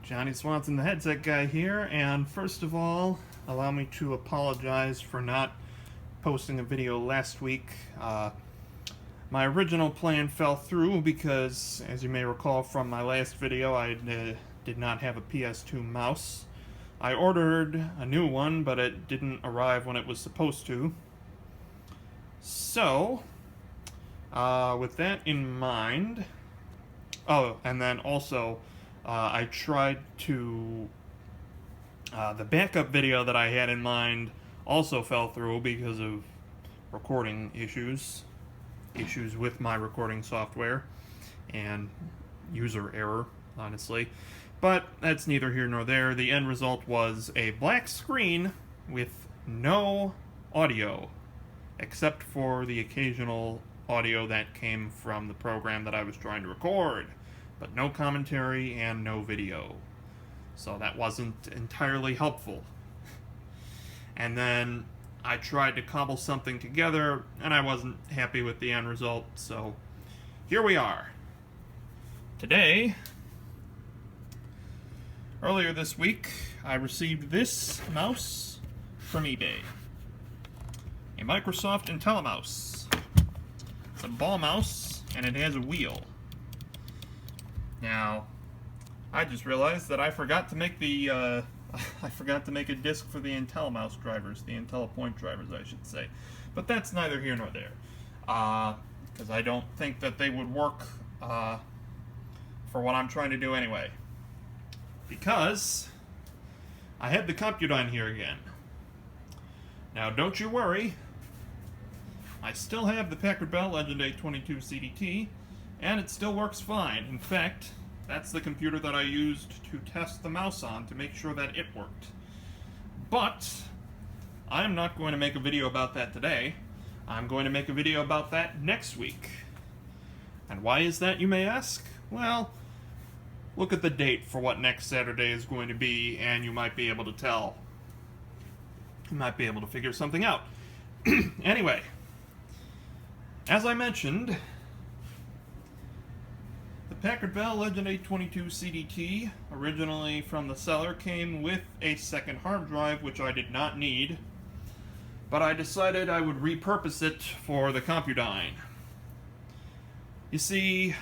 Johnny Swanson, the headset guy here, and first of all, allow me to apologize for not posting a video last week. My original plan fell through because, as you may recall from my last video, I did not have a PS2 mouse. I ordered a new one, but it didn't arrive when it was supposed to. So, with that in mind, and then also, I tried to, the backup video that I had in mind also fell through because of recording issues with my recording software, and user error, honestly. But that's neither here nor there. The end result was a black screen with no audio, except for the occasional audio that came from the program that I was trying to record, but no commentary and no video. So that wasn't entirely helpful. And then I tried to cobble something together, and I wasn't happy with the end result, so here we are. Today, earlier this week, I received this mouse from eBay. A Microsoft IntelliMouse. It's a ball mouse, and it has a wheel. Now, I just realized that I forgot to make the, I forgot to make a disk for the IntelliMouse drivers, the IntelliPoint drivers, I should say. But that's neither here nor there. Because I don't think that they would work for what I'm trying to do anyway. Because I had the Compudyne here again. Now, don't you worry. I still have the Packard Bell Legend 822 CDT, and it still works fine. In fact, that's the computer that I used to test the mouse on to make sure that it worked. But I'm not going to make a video about that today. I'm going to make a video about that next week. And why is that, you may ask? Well, look at the date for what next Saturday is going to be, and you might be able to tell. You might be able to figure something out. Anyway, as I mentioned, the Packard Bell Legend 822 CDT, originally from the seller, came with a second hard drive, which I did not need, but I decided I would repurpose it for the Compudyne. You see,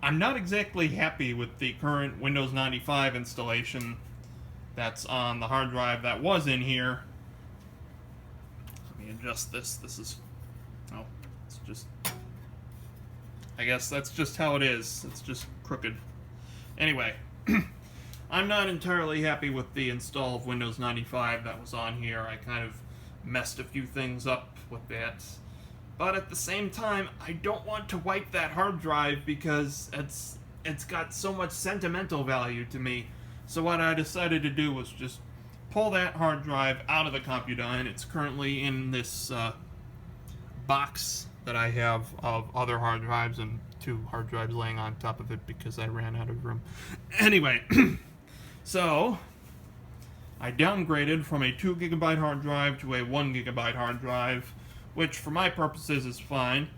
I'm not exactly happy with the current Windows 95 installation that's on the hard drive that was in here. Let me adjust this. This is, oh, it's just, I guess that's just how it is. It's just crooked. Anyway, I'm not entirely happy with the install of Windows 95 that was on here. I kind of messed a few things up with that. But at the same time, I don't want to wipe that hard drive because it's got so much sentimental value to me. So what I decided to do was just pull that hard drive out of the Compudyne. It's currently in this box that I have of other hard drives, and 2 hard drives laying on top of it because I ran out of room. Anyway, so I downgraded from a 2 GB hard drive to a 1 GB hard drive, which for my purposes is fine.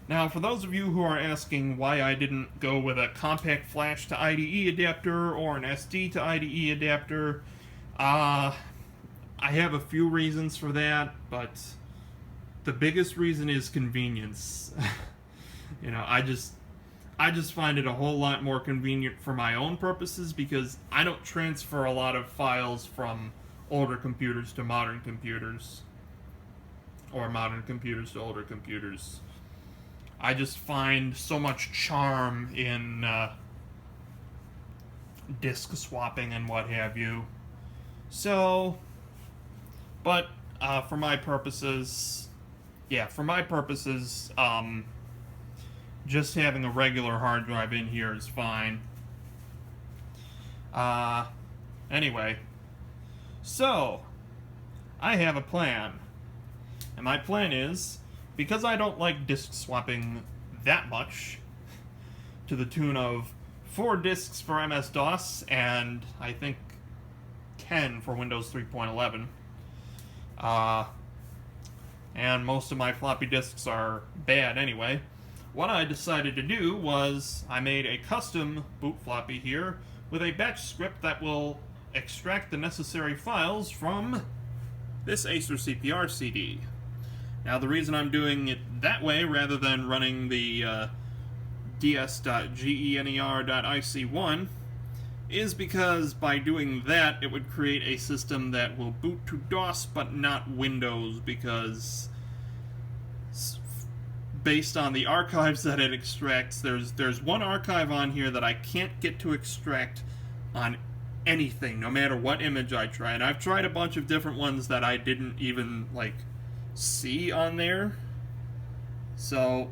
Now, for those of you who are asking why I didn't go with a compact flash to IDE adapter or an SD to IDE adapter, I have a few reasons for that, but the biggest reason is convenience. You know, I just find it a whole lot more convenient for my own purposes because I don't transfer a lot of files from older computers to modern computers, or modern computers to older computers. I just find so much charm in disk swapping and what have you. So, but for my purposes, just having a regular hard drive in here is fine. Anyway, so I have a plan. And my plan is, because I don't like disk swapping that much, to the tune of 4 disks for MS-DOS and I think 10 for Windows 3.11, and most of my floppy disks are bad anyway, what I decided to do was I made a custom boot floppy here with a batch script that will extract the necessary files from this Acer CPR CD. Now, the reason I'm doing it that way rather than running the ds.gener.ic1 is because by doing that, it would create a system that will boot to DOS but not Windows, because based on the archives that it extracts, there's one archive on here that I can't get to extract on anything, no matter what image I try. And I've tried a bunch of different ones that I didn't even, like, see on there. So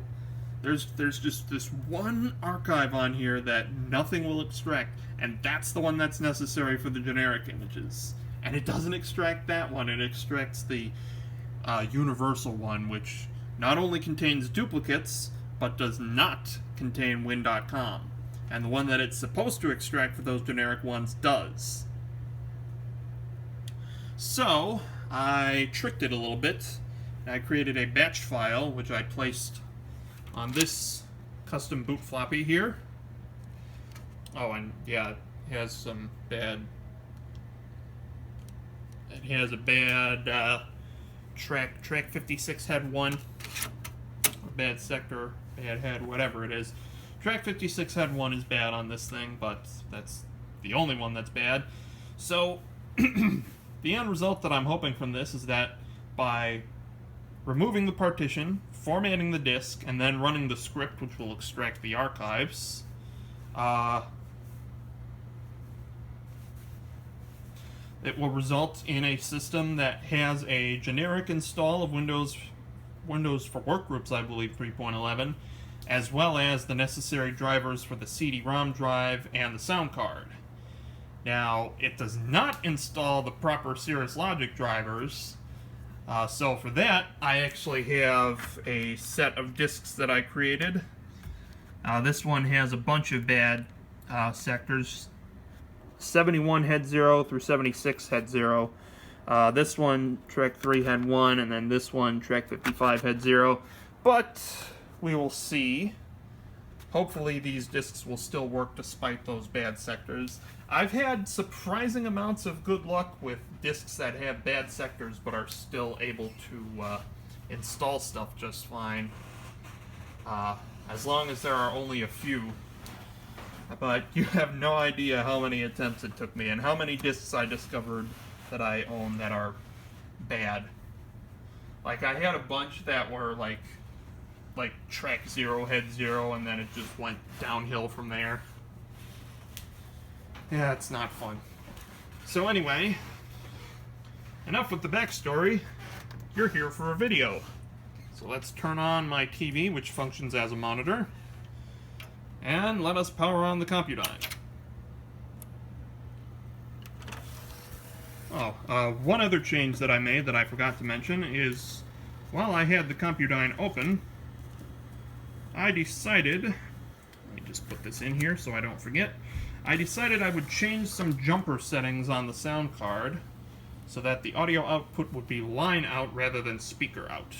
there's just this one archive on here that nothing will extract, and that's the one that's necessary for the generic images. And it doesn't extract that one, it extracts the universal one, which not only contains duplicates, but does not contain win.com. And the one that it's supposed to extract for those generic ones does. So, I tricked it a little bit. I created a batch file, which I placed on this custom boot floppy here. Oh, and yeah, it has some bad... It has a bad track 56 head 1. Or bad sector, bad head, whatever it is. Track 56 head 1 is bad on this thing, but that's the only one that's bad. So, the end result that I'm hoping from this is that by removing the partition, formatting the disk, and then running the script which will extract the archives, it will result in a system that has a generic install of Windows for Workgroups, I believe 3.11, as well as the necessary drivers for the CD-ROM drive and the sound card. Now, it does not install the proper Cirrus Logic drivers, so for that, I actually have a set of disks that I created. This one has a bunch of bad sectors. 71 head 0 through 76 head 0. This one, track 3 head 1, and then this one, track 55 head 0. But we will see. Hopefully these disks will still work despite those bad sectors. I've had surprising amounts of good luck with disks that have bad sectors but are still able to install stuff just fine. As long as there are only a few. But you have no idea how many attempts it took me and how many discs I discovered that I own that are bad. Like, I had a bunch that were like track 0, head 0, and then it just went downhill from there. Yeah, it's not fun. So anyway, enough with the backstory. You're here for a video. So let's turn on my TV, which functions as a monitor. And let us power on the Compudyne. Oh, one other change that I made that I forgot to mention is, while I had the Compudyne open, I decided, let me just put this in here so I don't forget, I decided I would change some jumper settings on the sound card so that the audio output would be line out rather than speaker out.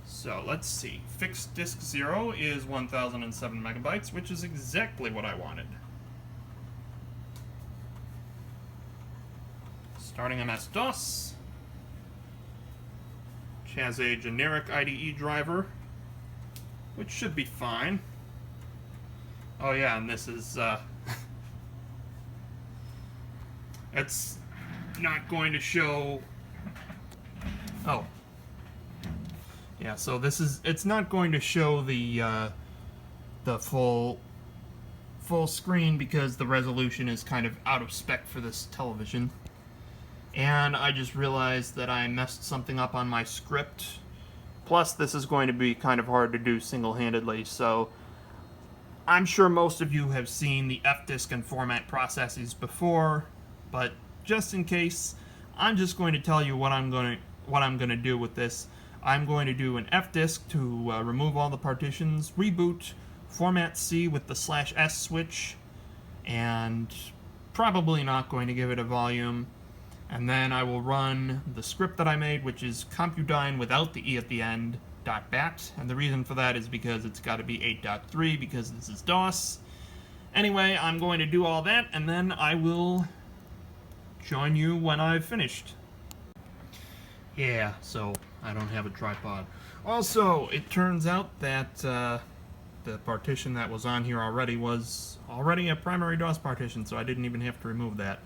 So let's see, fixed disk 0 is 1007 megabytes, which is exactly what I wanted. Starting MS-DOS, which has a generic IDE driver, which should be fine. Oh yeah, and this is, it's not going to show, oh. Yeah, so this is, it's not going to show the full screen because the resolution is kind of out of spec for this television. And I just realized that I messed something up on my script. Plus, this is going to be kind of hard to do single-handedly, so I'm sure most of you have seen the fdisk and format processes before, but just in case, I'm just going to tell you what I'm going to do with this. I'm going to do an fdisk to remove all the partitions, reboot, format C with the /S switch, and probably not going to give it a volume. And then I will run the script that I made, which is Compudyne without the E at the end, .bat. And the reason for that is because it's got to be 8.3 because this is DOS. Anyway, I'm going to do all that, and then I will join you when I've finished. Yeah, so I don't have a tripod. Also, it turns out that the partition that was on here already was already a primary DOS partition, so I didn't even have to remove that.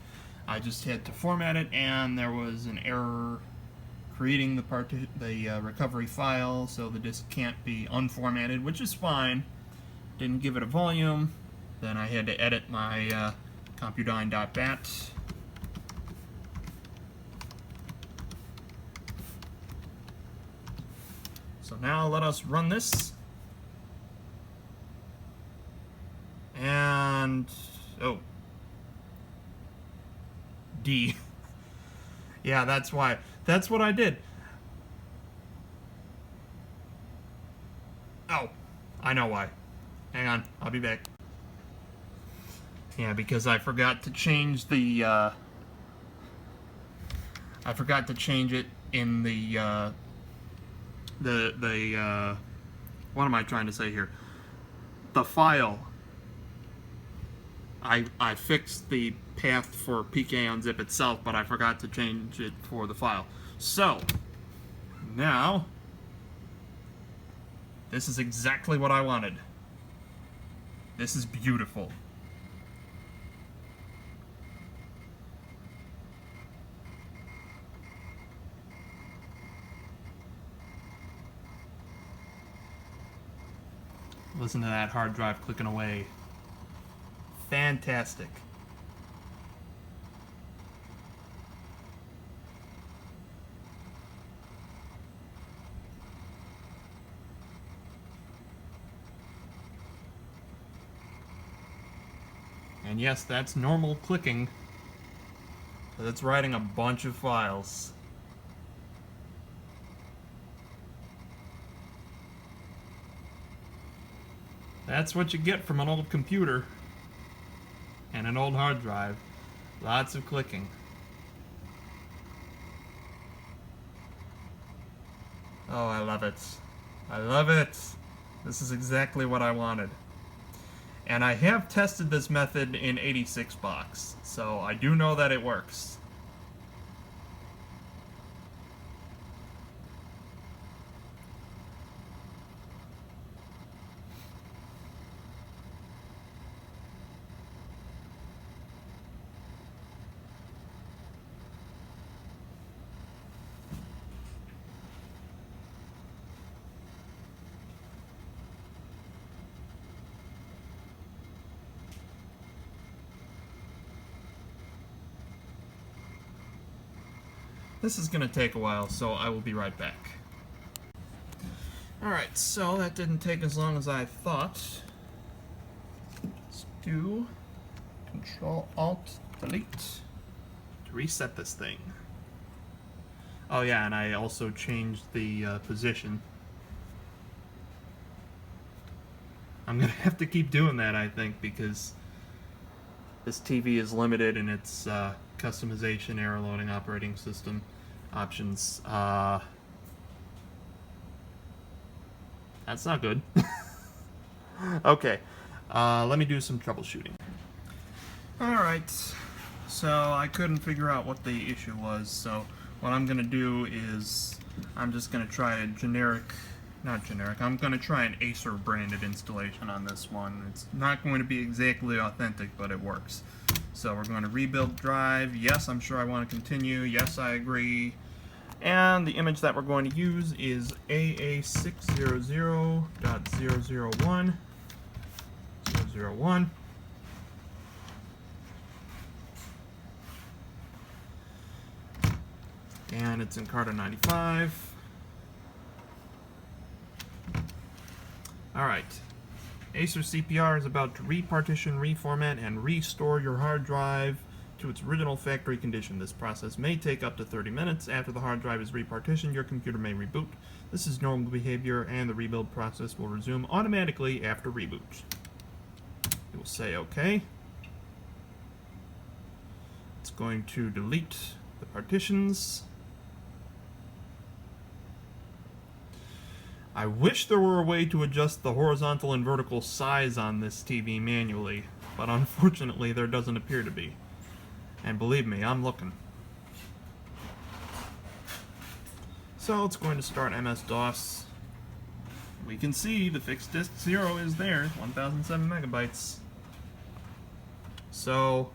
I just had to format it, and there was an error creating the recovery file, so the disk can't be unformatted, which is fine. Didn't give it a volume. Then I had to edit my Compudyne.bat. So now let us run this. And oh, D. Yeah, that's why. That's what I did. Oh, I know why. Hang on, I'll be back. Yeah, because I forgot to change the, I forgot to change it in the what am I trying to say here? The file. I fixed the path for PK unzip itself, but I forgot to change it for the file. So, now, this is exactly what I wanted. This is beautiful. Listen to that hard drive clicking away. Fantastic. And yes, that's normal clicking, but it's writing a bunch of files. That's what you get from an old computer and an old hard drive. Lots of clicking. Oh, I love it. I love it. This is exactly what I wanted. And I have tested this method in 86 box, so I do know that it works. This is going to take a while, so I will be right back. Alright, so that didn't take as long as I thought. Let's do Control-Alt-Delete to reset this thing. Oh yeah, and I also changed the position. I'm going to have to keep doing that, I think, because this TV is limited in its customization, error loading, operating system options. That's not good. Okay, let me do some troubleshooting. Alright, so I couldn't figure out what the issue was, so what I'm going to do is I'm just going to try a I'm going to try an Acer branded installation on this one. It's not going to be exactly authentic, but it works. So we're going to rebuild drive. Yes, I'm sure I want to continue. Yes, I agree. And the image that we're going to use is AA600.001. And it's in Carta 95. Alright. Acer CPR is about to repartition, reformat, and restore your hard drive to its original factory condition. This process may take up to 30 minutes. After the hard drive is repartitioned, your computer may reboot. This is normal behavior, and the rebuild process will resume automatically after reboot. You will say OK. It's going to delete the partitions. I wish there were a way to adjust the horizontal and vertical size on this TV manually. but unfortunately there doesn't appear to be. And believe me, I'm looking. So it's going to start MS-DOS. We can see the fixed disk 0 is there, 1007 megabytes. So,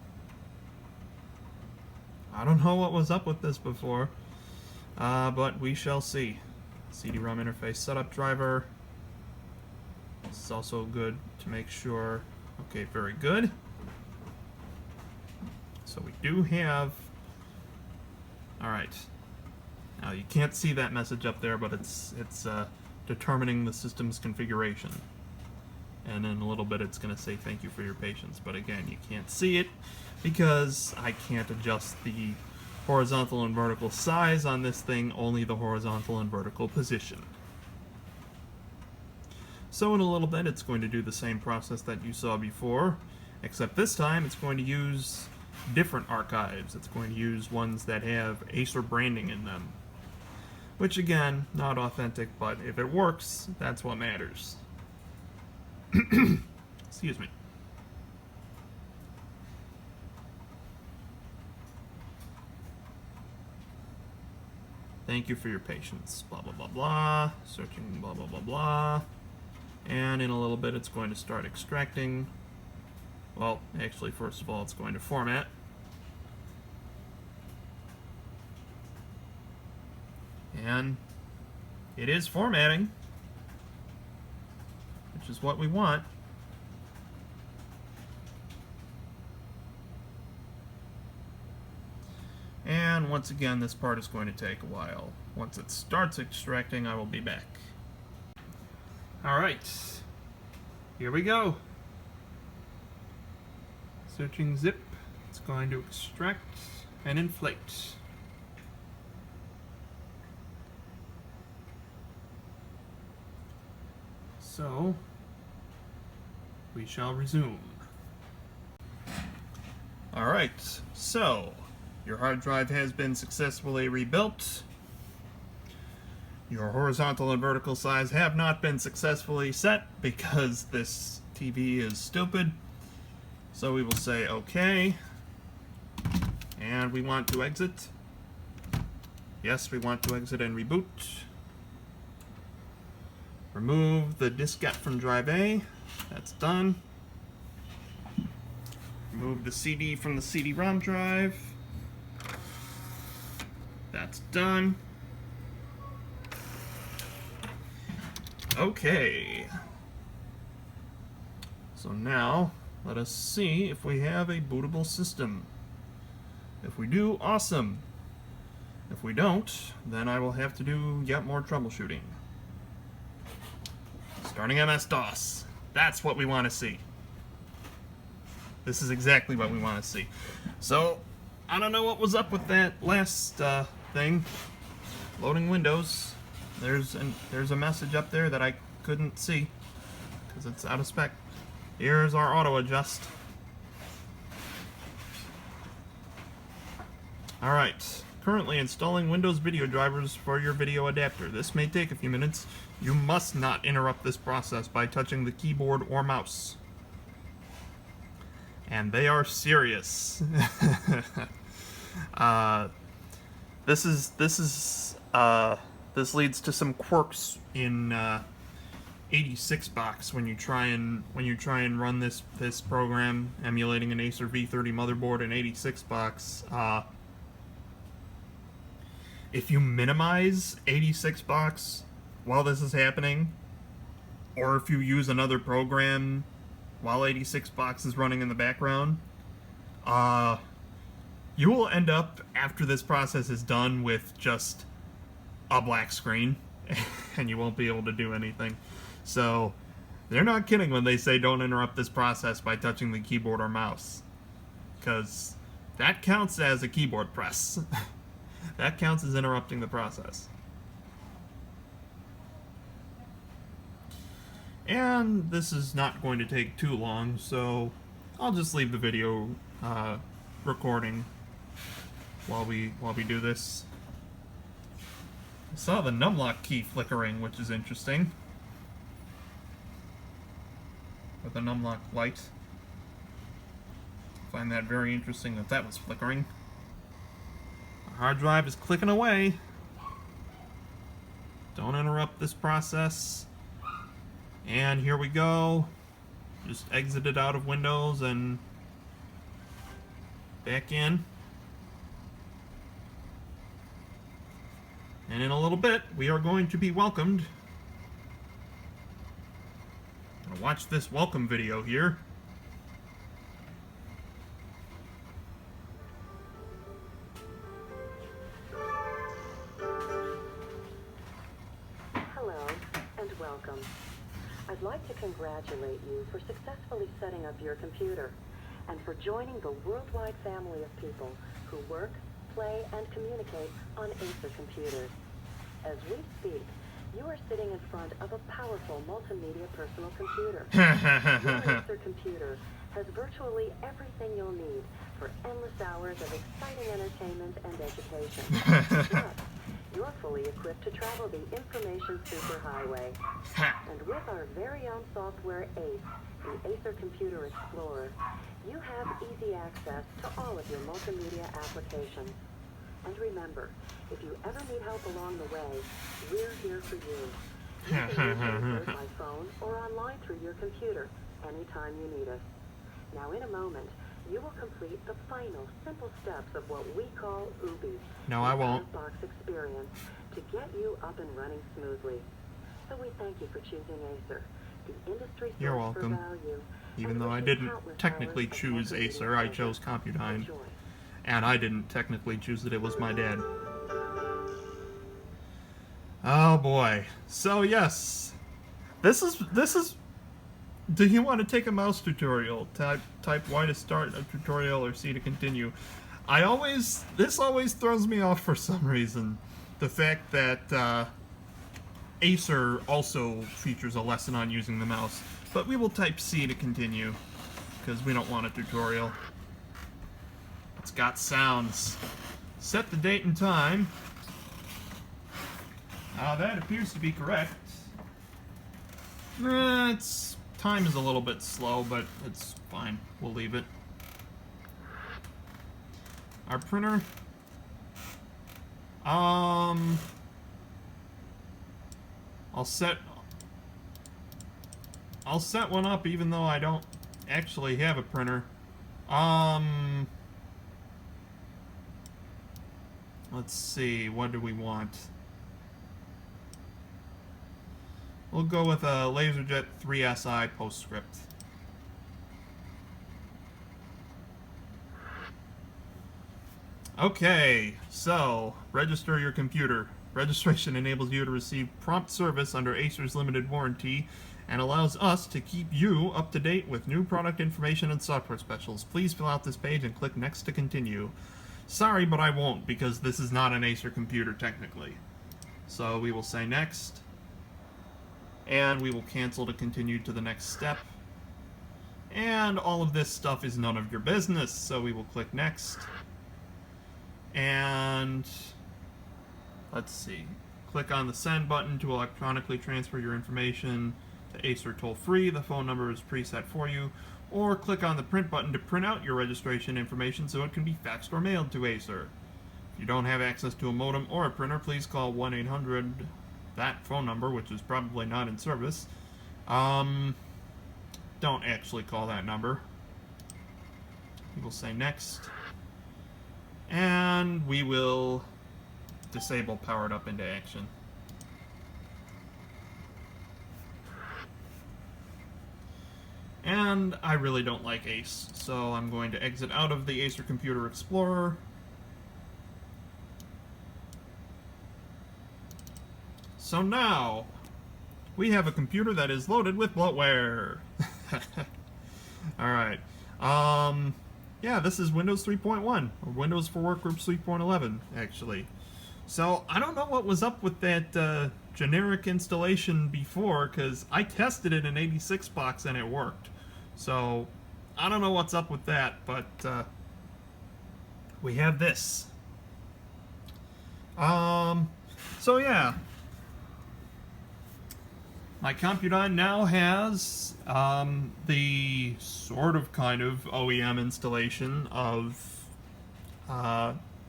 I don't know what was up with this before, but we shall see. CD-ROM interface setup driver. This is also good to make sure. Okay, very good. So we do have... Alright. Now you can't see that message up there, but it's determining the system's configuration. And in a little bit it's going to say thank you for your patience. But again, you can't see it because I can't adjust the horizontal and vertical size on this thing, only the horizontal and vertical position. So in a little bit it's going to do the same process that you saw before, except this time it's going to use different archives. It's going to use ones that have Acer branding in them. Which again, not authentic, but if it works, that's what matters. Excuse me. Thank you for your patience. Blah, blah, blah, blah. Searching, blah, blah, blah, blah. And in a little bit, it's going to start extracting. Well, actually, first of all, it's going to format. And it is formatting, which is what we want. And once again, this part is going to take a while. Once it starts extracting, I will be back. Alright, here we go. Searching zip, it's going to extract and inflate. So, we shall resume. Alright, so, your hard drive has been successfully rebuilt. Your horizontal and vertical size have not been successfully set because this TV is stupid. So we will say OK. And we want to exit. Yes, we want to exit and reboot. Remove the diskette from drive A. That's done. Remove the CD from the CD-ROM drive. That's done. Okay. So now, let us see if we have a bootable system. If we do, awesome. If we don't, then I will have to do yet more troubleshooting. Starting MS-DOS. That's what we want to see. This is exactly what we want to see. So, I don't know what was up with that last thing. Loading Windows. There's a message up there that I couldn't see because it's out of spec. Here's our auto adjust. Alright, currently installing Windows video drivers for your video adapter. This may take a few minutes. You must not interrupt this process by touching the keyboard or mouse. And they are serious. This leads to some quirks in 86 box when you try and run this program emulating an Acer V30 motherboard in 86 box. If you minimize 86 box while this is happening, or if you use another program while 86 box is running in the background, you will end up, after this process is done, with just a black screen, and you won't be able to do anything. So, they're not kidding when they say don't interrupt this process by touching the keyboard or mouse, because that counts as a keyboard press. That counts as interrupting the process. And this is not going to take too long, so I'll just leave the video recording while we do this. I saw the numlock key flickering, which is interesting. With the numlock light. find that very interesting that that was flickering. Our hard drive is clicking away. Don't interrupt this process. And here we go. Just exited out of Windows and back in. And in a little bit, we are going to be welcomed. I'm gonna watch this welcome video here. Hello and welcome. I'd like to congratulate you for successfully setting up your computer and for joining the worldwide family of people who work, play, and communicate on Acer computers. As we speak, you are sitting in front of a powerful multimedia personal computer. Your Acer computer has virtually everything you'll need for endless hours of exciting entertainment and education. But you're fully equipped to travel the information superhighway. And with our very own software ACE, the Acer Computer Explorer, you have easy access to all of your multimedia applications. And remember, if you ever need help along the way, we're here for you. You can use Acer by phone or online through your computer anytime you need us. Now in a moment, you will complete the final simple steps of what we call UBI. No, I won't. Box experience to get you up and running smoothly. So we thank you for choosing Acer, the industry You're source for welcome. value. Even though I didn't technically choose Acer, I chose Compudyne. And I didn't technically choose it, it was my dad. Oh boy. So yes. This is do you want to take a mouse tutorial? Type Y to start a tutorial or C to continue. This always throws me off for some reason. The fact that Acer also features a lesson on using the mouse. But we will type C to continue, because we don't want a tutorial. It's got sounds. Set the date and time. That appears to be correct. Time is a little bit slow, but it's fine. We'll leave it. Our printer. I'll set one up even though I don't actually have a printer. Let's see, what do we want? We'll go with a LaserJet 3SI postscript. Okay, so register your computer. Registration enables you to receive prompt service under Acer's limited warranty and allows us to keep you up to date with new product information and software specials. Please fill out this page and click next to continue. Sorry, but I won't, because this is not an Acer computer technically. So we will say next, and we will cancel to continue to the next step. And all of this stuff is none of your business, so we will click next. And let's see. Click on the send button to electronically transfer your information to Acer toll-free. The phone number is preset for you. Or click on the print button to print out your registration information so it can be faxed or mailed to Acer. If you don't have access to a modem or a printer, please call 1-800, that phone number, which is probably not in service. Don't actually call that number. We will say next. And we will disable powered up into action. And I really don't like Ace, so I'm going to exit out of the Acer Computer Explorer. So now, we have a computer that is loaded with bloatware. Alright. Yeah, this is Windows 3.1, or Windows for Workgroups 3.11, actually. So, I don't know what was up with that generic installation before, because I tested it in 86 box and it worked. So, I don't know what's up with that, but we have this. So yeah. My Compudyne now has the sort of kind of OEM installation of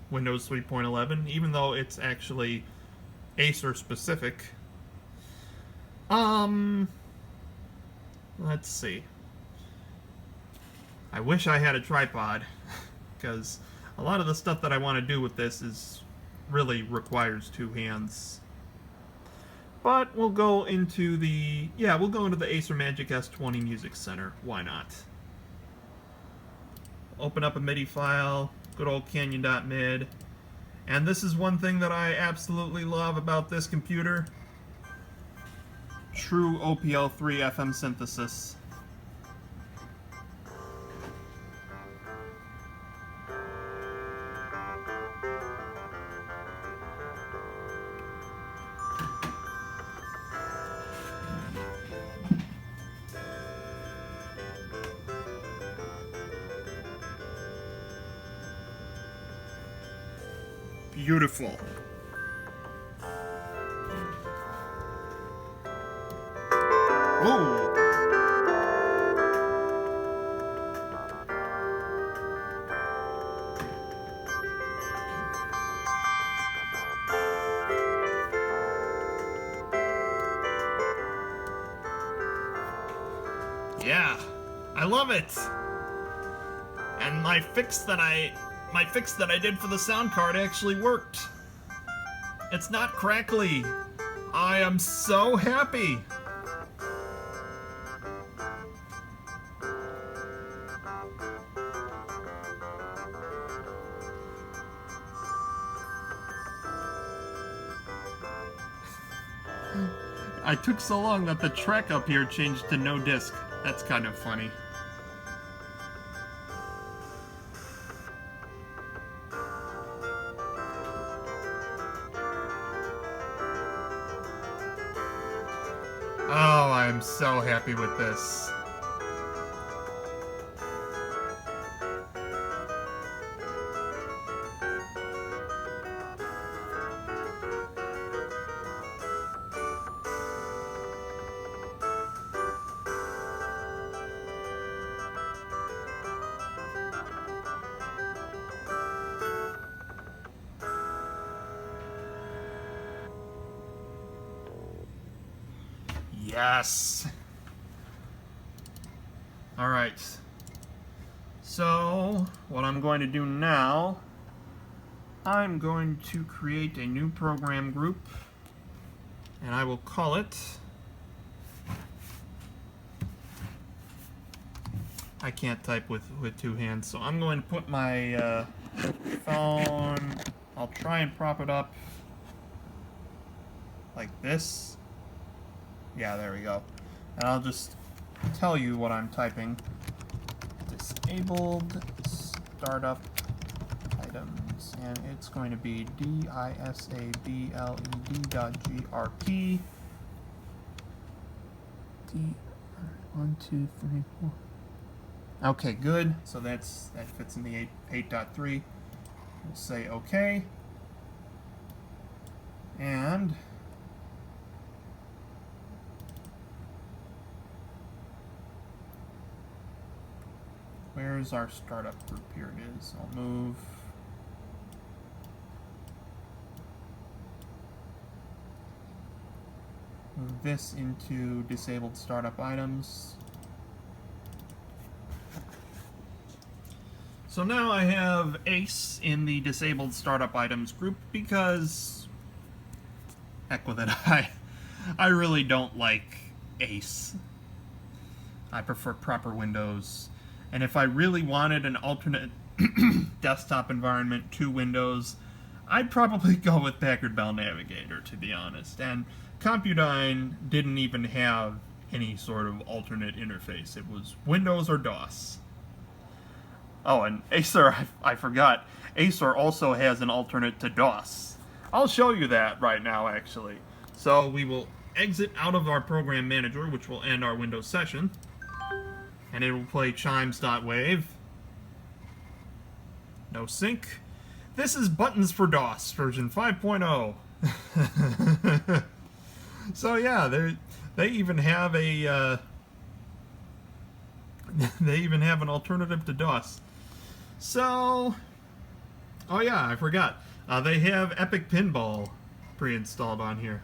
Windows 3.11, even though it's actually Acer specific. Let's see. I wish I had a tripod, because a lot of the stuff that I want to do with this really requires two hands. But we'll go into the Acer Magic S20 Music Center. Why not? Open up a MIDI file, good old Canyon.mid. And this is one thing that I absolutely love about this computer. True OPL3 FM synthesis. Beautiful. Whoa! Yeah, I love it. And my fix that I did for the sound card actually worked. It's not crackly. I am so happy. I took so long that the track up here changed to no disc. That's kind of funny. Oh, I'm so happy with this. Yes. All right. So, what I'm going to do now, I'm going to create a new program group, and I will call it, I can't type with two hands, so I'm going to put my phone, I'll try and prop it up like this. Yeah, there we go. And I'll just tell you what I'm typing. Disabled startup items. And it's going to be disabled.grp. 1, 2, 3, 4. Okay, good. So that fits in the 8.3. We'll say OK. And where's our startup group? Here it is. I'll move this into disabled startup items. So now I have Ace in the disabled startup items group because, heck with it, I really don't like Ace. I prefer proper Windows. And if I really wanted an alternate desktop environment to Windows, I'd probably go with Packard Bell Navigator, to be honest. And Compudyne didn't even have any sort of alternate interface. It was Windows or DOS. Oh, and Acer, I forgot, Acer also has an alternate to DOS. I'll show you that right now, actually. So we will exit out of our program manager, which will end our Windows session. And it will play chimes.wave. No sync. This is Buttons for DOS, version 5.0. So yeah, They even have a they even have an alternative to DOS. So, oh yeah, I forgot. They have Epic Pinball pre-installed on here.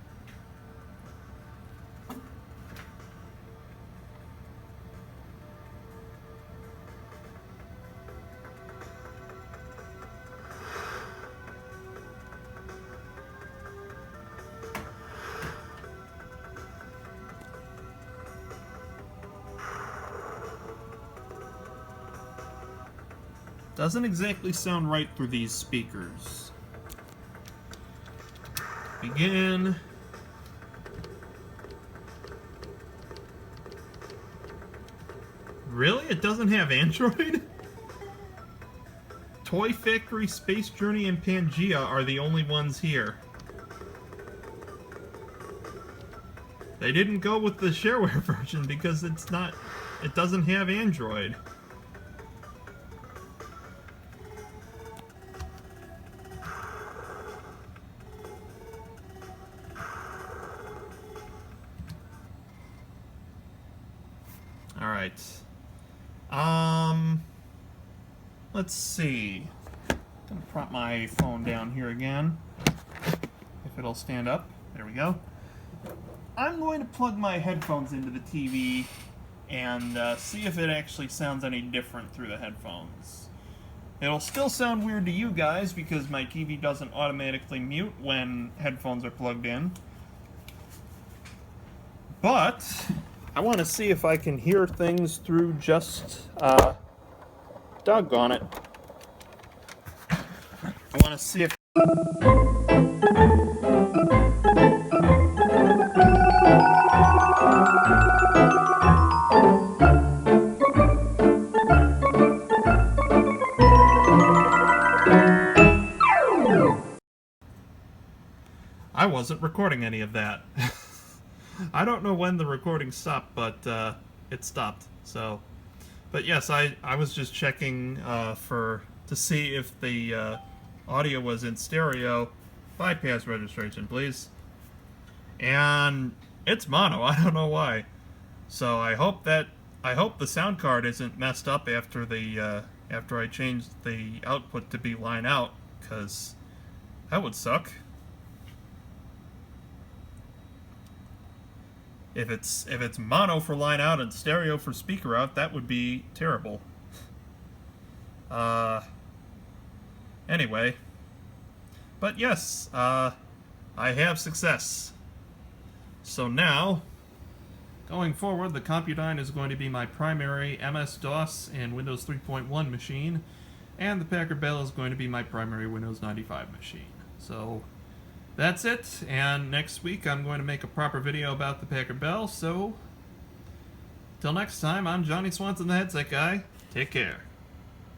Doesn't exactly sound right through these speakers. Begin. Really? It doesn't have Android? Toy Factory, Space Journey, and Pangea are the only ones here. They didn't go with the shareware version because it doesn't have Android. Alright. Let's see. I'm gonna prop my phone down here again. If it'll stand up. There we go. I'm going to plug my headphones into the TV and see if it actually sounds any different through the headphones. It'll still sound weird to you guys because my TV doesn't automatically mute when headphones are plugged in. But I want to see if I can hear things through just, doggone it. I want to see if... I wasn't recording any of that. I don't know when the recording stopped, but it stopped. So, but yes, I was just checking to see if the audio was in stereo. Bypass registration, please. And it's mono. I don't know why. So I hope the sound card isn't messed up after after I changed the output to be line out, because that would suck. If it's mono for line out and stereo for speaker out, that would be terrible. Anyway. But yes, I have success. So now, going forward, the Compudyne is going to be my primary MS-DOS and Windows 3.1 machine, and the Packard Bell is going to be my primary Windows 95 machine. So that's it, and next week I'm going to make a proper video about the Packard Bell, so till next time, I'm Johnny Swanson, the Headset Guy. Take care.